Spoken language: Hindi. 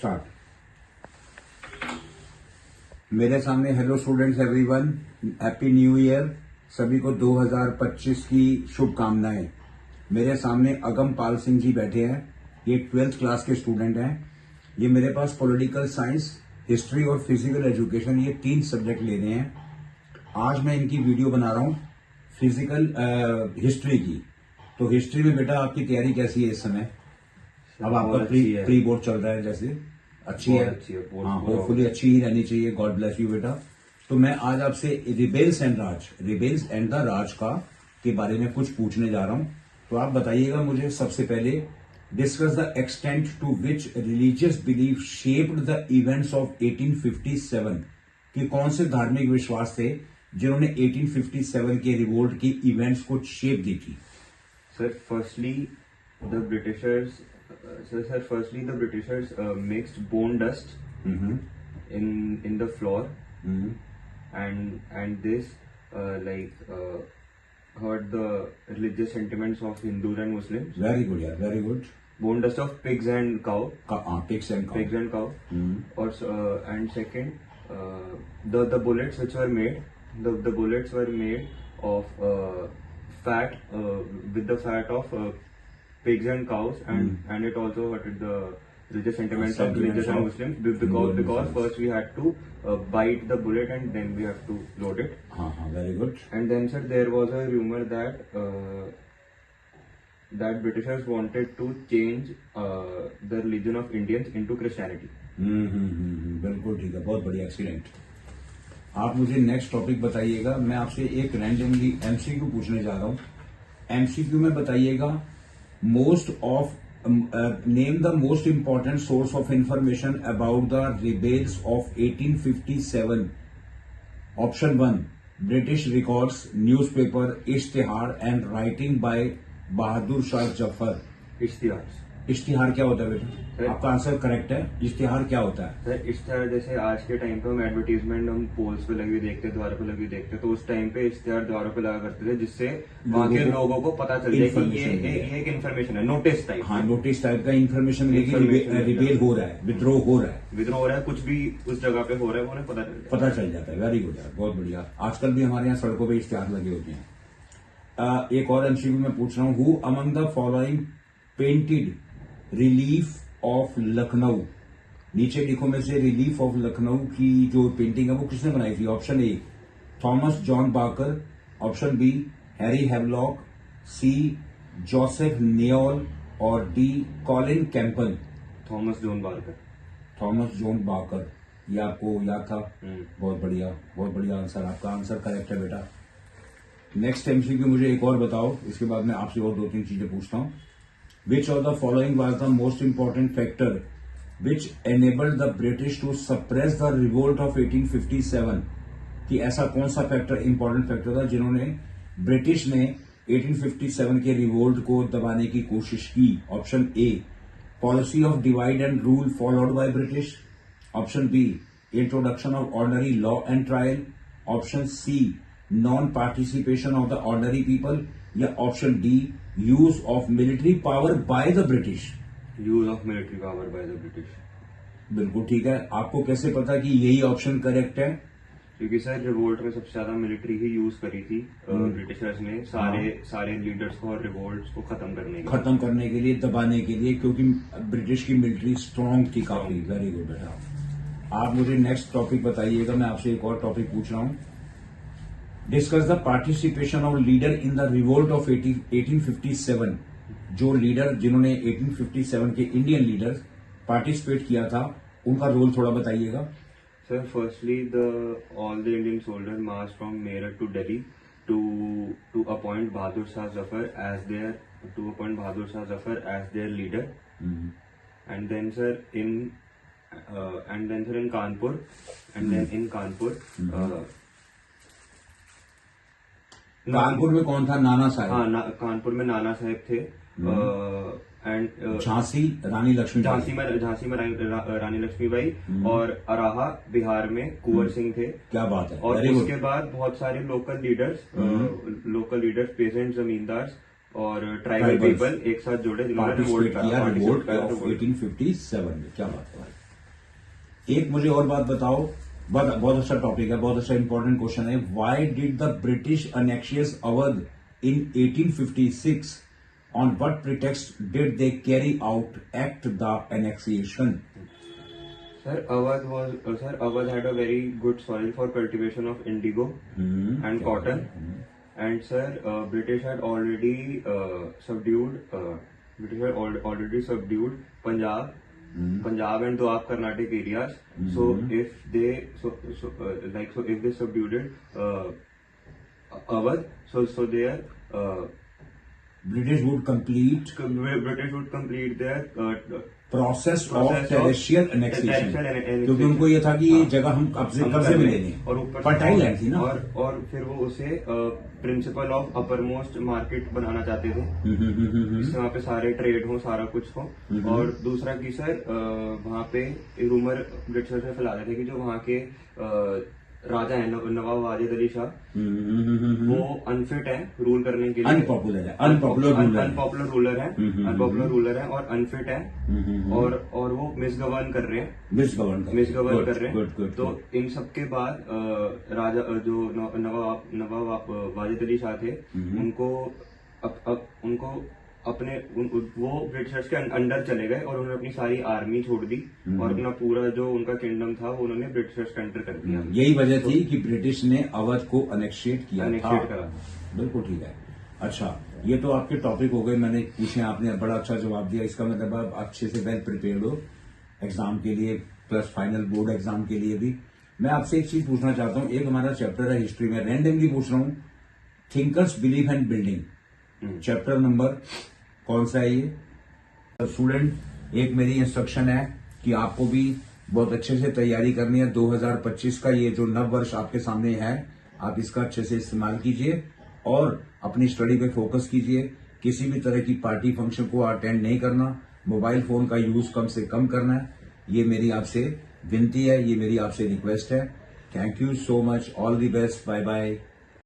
स्टार्ट। मेरे सामने hello students everyone, happy new year. सभी को 2025 की शुभकामनाएं। मेरे सामने अगम पाल सिंह जी बैठे हैं। ये 12th क्लास के स्टूडेंट हैं। ये मेरे पास पॉलिटिकल साइंस, हिस्ट्री और फिजिकल एजुकेशन, ये 3 सब्जेक्ट ले रहे हैं। आज मैं इनकी वीडियो बना रहा हूँ फिजिकल हिस्ट्री की। तो हिस्ट्री में बेटा आपकी तैयारी कैसी है इस समय? अब आपका प्री बोर्ड चल रहा है, जैसे अच्छी है। हाँ, होपफुली अच्छी ही रहनी चाहिए। गॉड ब्लेस यू बेटा। तो मैं आज आपसे रिबेल्स एंड द राज का के बारे में कुछ पूछने जा रहा हूं। तो आप बताइएगा मुझे सबसे पहले, discuss the extent to which religious belief shaped the events of 1857। कि कौन से धार्मिक विश्वास थे जिन्होंने 1857 के रिवोल्ट की इवेंट्स को शेप दी थी? Sir, firstly the Britishers the Britishers mixed bone dust in the floor, and this hurt the religious sentiments of Hindus and Muslims. Very good, yeah, very good. Bone dust of pigs and cow. Pigs and cow. Also, and second, the bullets which were made, the bullets were made of fat, with the fat of pigs and cows, and it also hurted the religious sentiments of religious and Muslims, because first we had to bite the bullet and then we have to load it. Very good. And then, sir, there was a rumor that Britishers wanted to change the religion of Indians into Christianity. बिल्कुल ठीक है, बहुत बढ़िया, एक्सीलेंट। आप मुझे नेक्स्ट टॉपिक बताइएगा। मैं आपसे एक रैंडमली एमसीक्यू पूछने जा रहा हूँ। एमसीक्यू में बताइएगा, name the most important source of information about the rebels of 1857. Option 1, British records, newspaper, Ishtihar and writing by Bahadur Shah Zafar. इश्तिहार क्या होता है बेटा? आपका आंसर करेक्ट है। इश्तिहार क्या होता है? सर, इश्तिहार जैसे आज के टाइम पे हम एडवर्टीजमेंट हम पोल्स पे लगी देखते, द्वारों पे लगी देखते, तो उस टाइम पे इश्तिहार द्वारों पे लगा करते थे, जिससे वहाँ के लोगों को पता चल जाए कि ये एक इन्फॉर्मेशन है, नोटिस टाइप। हाँ, नोटिस टाइप का इन्फॉर्मेशन, रिबेल हो रहा है, विद्रोह हो रहा है, कुछ भी उस जगह पे हो रहा है, उन्हें पता चल जाता है। वेरी गुड यार, बहुत बढ़िया। आजकल भी हमारे यहाँ सड़कों पे इश्तिहार लगे होते हैं। एक और एमसीक्यू में पूछ रहा हूँ, who among the following painted relief of Lucknow? नीचे लिखो में से रिलीफ ऑफ लखनऊ की जो पेंटिंग है वो किसने बनाई थी? Option A, Thomas John Barker. Option B, Harry Havelock. C, Joseph Neill. और D, Colin Campbell. Thomas John Barker. ये आपको याद था? बहुत बढ़िया आंसर। आपका आंसर करेक्ट है बेटा। नेक्स्ट एमसीक्यू मुझे एक और बताओ, इसके बाद मैं आपसे और 2-3 चीजें पूछता हूं। Which of the following was the most important factor which enabled the British to suppress the revolt of 1857? कि ऐसा कौन सा फैक्टर इंपॉर्टेंट फैक्टर था जिन्होंने ब्रिटिश ने 1857 के रिवोल्ट को दबाने की कोशिश की? Option A, policy of divide and rule followed by British. Option B, introduction of ordinary law and trial. Option C, non participation of the ordinary people. या option D, use of military power by the British. बिल्कुल ठीक है। आपको कैसे पता कि यही ऑप्शन करेक्ट है? क्योंकि सर, रिवोल्ट में सबसे ज्यादा मिलिट्री ही यूज करी थी ब्रिटिशर्स ने, सारे लीडर्स को और रिवोल्ट्स को खत्म करने के लिए, दबाने के लिए, क्योंकि ब्रिटिश की मिलिट्री स्ट्रांग थी काफी। वेरी गुड बेटा। आप मुझे नेक्स्ट टॉपिक बताइएगा। मैं आपसे एक और टॉपिक पूछ रहा हूं। Discuss the participation of leader in the revolt of 1857। जो लीडर जिन्होंने 1857 के इंडियन लीडर पार्टिसिपेट किया था, उनका रोल थोड़ा बताइएगा। Sir, firstly all the Indian soldier march from Meerut to Delhi to appoint Bahadur Shah Zafar as their leader. And then sir in Kanpur में कौन था? नाना साहब। हाँ, कानपुर में नाना साहब थे। एंड झांसी रानी में रानी लक्ष्मीबाई, और अराहा बिहार में कुंवर सिंह थे। क्या बात है। और उसके बाद बहुत सारे लोकल लीडर्स, पेजेंट, जमींदार और ट्राइबल पीपल एक साथ जुड़े, जिन्होंने रिवोल्ट किया 1857 में। क्या बात है। एक मुझे और बात बताओ, बहुत बहुत अच्छा टॉपिक है, बहुत अच्छा इंपॉर्टेंट क्वेश्चन है। Why did the British annexes Awadh in 1856? On what pretext did they carry out act the annexation? Sir, Awadh had a very good soil for cultivation of indigo and cotton, and sir, British had already subdued Punjab and Doab Carnatic areas. So if they subdued Awadh, so their British would complete their process of terrestrial annexation, क्योंकि उनको ये था कि ये जगह हम कब्जे में ले लें, और ऊपर फर्टाइल लैंड थी ना, और फिर वो उसे principle of uppermost market बनाना चाहते थे, जिससे वहाँ पे सारे ट्रेड हो, सारा कुछ हो। और दूसरा की सर वहाँ पे रूमर ब्रिटिशर्स में फैला रहे थे कि जो वहाँ के राजा है नवाब वाजिद अली शाह, वो अनफिट है रूल करने के लिए, अनपॉपुलर रूलर है और अनफिट है, और वो मिसगवर्न कर रहे हैं। तो इन सब के बाद राजा जो नवाब वाजिद अली शाह थे, उनको अपने वो ब्रिटिशर्स के अंडर चले गए और उन्होंने अपनी सारी आर्मी छोड़ दी और अपना पूरा जो उनका किंगडम था वो उन्होंने ब्रिटिशर्स के अंडर कर दिया। यही वजह थी कि ब्रिटिश ने अवध को अनेक्शिएट किया था। बिल्कुल ठीक है। अच्छा, ये तो आपके टॉपिक हो गए, मैंने पूछे, आपने बड़ा अच्छा जवाब दिया। इसका मतलब आप अच्छे से वेल प्रिपेयर्ड हो एग्जाम के लिए, प्लस फाइनल बोर्ड एग्जाम के लिए भी। मैं आपसे एक चीज पूछना चाहता हूँ, एक हमारा चैप्टर है हिस्ट्री में, रैंडमली पूछ रहा हूँ, thinkers believe and building, chapter number कौन सा है ये? स्टूडेंट, एक मेरी इंस्ट्रक्शन है कि आपको भी बहुत अच्छे से तैयारी करनी है। 2025 का ये जो नव वर्ष आपके सामने है, आप इसका अच्छे से इस्तेमाल कीजिए और अपनी स्टडी पे फोकस कीजिए। किसी भी तरह की पार्टी फंक्शन को अटेंड नहीं करना, मोबाइल फोन का यूज कम से कम करना है। ये मेरी आपसे विनती है, ये मेरी आपसे रिक्वेस्ट है। Thank you so much, all the best, bye bye.